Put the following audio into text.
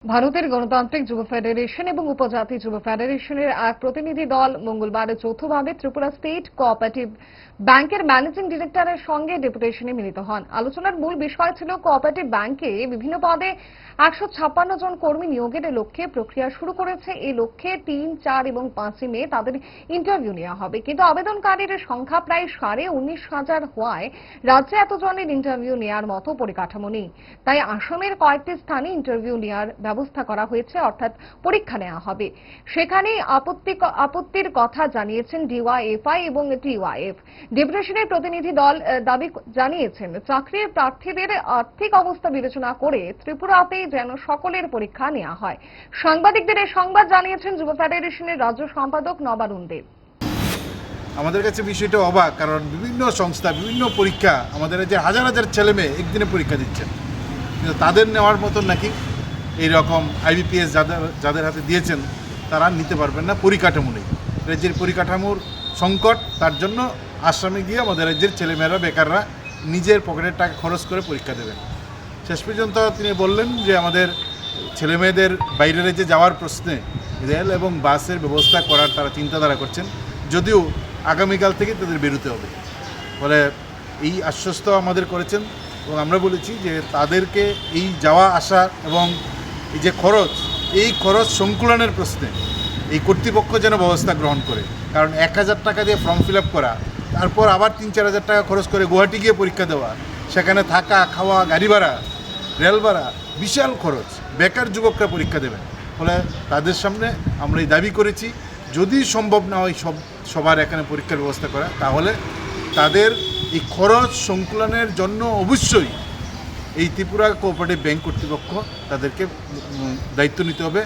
ভারতের গণতান্ত্রিক যুব ফেডারেশন এবং উপজাতি যুব ফেডারেশনের এক প্রতিনিধি দল মঙ্গলবার যৌথভাবে ত্রিপুরা স্টেট কোঅপারেটিভ ব্যাংকের ম্যানেজিং ডিরেক্টরের সঙ্গে ডেপুটেশনে মিলিত হন। আলোচনার মূল বিষয় ছিল কোঅপারেটিভ ব্যাংকে বিভিন্ন পদে 156 জন কর্মী নিয়োগের লক্ষ্যে প্রক্রিয়া শুরু করেছে। এই লক্ষ্যে 3, 4 এবং 5 মে তাদের ইন্টারভিউ নেওয়া হবে, কিন্তু আবেদনকারীর সংখ্যা প্রায় 19,500 হওয়ায় রাজ্যে এতজনের ইন্টারভিউ নেওয়ার মতো পরিকাঠামো নেই। তাই আসামের কয়েকটি স্থানে ইন্টারভিউ নেওয়ার ব্যবস্থা করা হয়েছে, অর্থাৎ পরীক্ষা নেওয়া হবে। সেখানে আপত্তির কথা জানিয়েছেন ডিওয়াইএফআই এবং টিওয়াইএফ। ডেপুটেশনের প্রতিনিধি দল দাবি জানিয়েছেন, চাকরির প্রার্থীদের আর্থিক অবস্থা বিবেচনা করে ত্রিপুরাতে যেন সকলের পরীক্ষা নেওয়া হয়। সাংবাদিকদের এই সংবাদ জানিয়েছেন যুব ফেডারেশনের রাজ্য সম্পাদক নবারুণ দেব। আমাদের কাছে বিষয়টা অবাক, কারণ বিভিন্ন সংস্থা বিভিন্ন পরীক্ষা আমাদের যে হাজার হাজার ছেলে মেয়ে একদিনে পরীক্ষা দিচ্ছেন, কিন্তু তাদের নেওয়ার মতন নাকি এইরকম আইবিপিএস যাদের হাতে দিয়েছেন তারা নিতে পারবেন না, পরিকাঠামো নেই। রাজ্যের পরিকাঠামোর সংকট, তার জন্য আসামে গিয়ে আমাদের রাজ্যের ছেলেমেয়েরা বেকাররা নিজের পকেটের টাকা খরচ করে পরীক্ষা দেবেন। শেষ পর্যন্ত তিনি বললেন যে আমাদের ছেলেমেয়েদের বাইরের রাজ্যে যাওয়ার প্রশ্নে রেল এবং বাসের ব্যবস্থা করার তারা চিন্তাধারা করছেন, যদিও আগামীকাল থেকে তাদের বেরোতে হবে। ফলে এই আশ্বস্ত আমাদের করেছেন এবং আমরা বলেছি যে তাদেরকে এই যাওয়া আসা এবং এই যে খরচ, এই খরচ সংকুলনের প্রশ্নে এই কর্তৃপক্ষ যেন ব্যবস্থা গ্রহণ করে। কারণ 1,000 টাকা দিয়ে ফর্ম ফিল আপ করা, তারপর আবার 3-4 হাজার টাকা খরচ করে গুয়াহাটি গিয়ে পরীক্ষা দেওয়া, সেখানে থাকা খাওয়া, গাড়ি ভাড়া, রেল ভাড়া, বিশাল খরচ। বেকার যুবকরা পরীক্ষা দেবেন। ফলে তাদের সামনে আমরা এই দাবি করেছি, যদি সম্ভব না হয় সবার এখানে পরীক্ষার ব্যবস্থা করা, তাহলে তাদের এই খরচ সংকুলনের জন্য অবশ্যই এই ত্রিপুরা কোঅপারেটিভ ব্যাংক কর্তৃপক্ষ তাদেরকে দায়িত্ব নিতে হবে।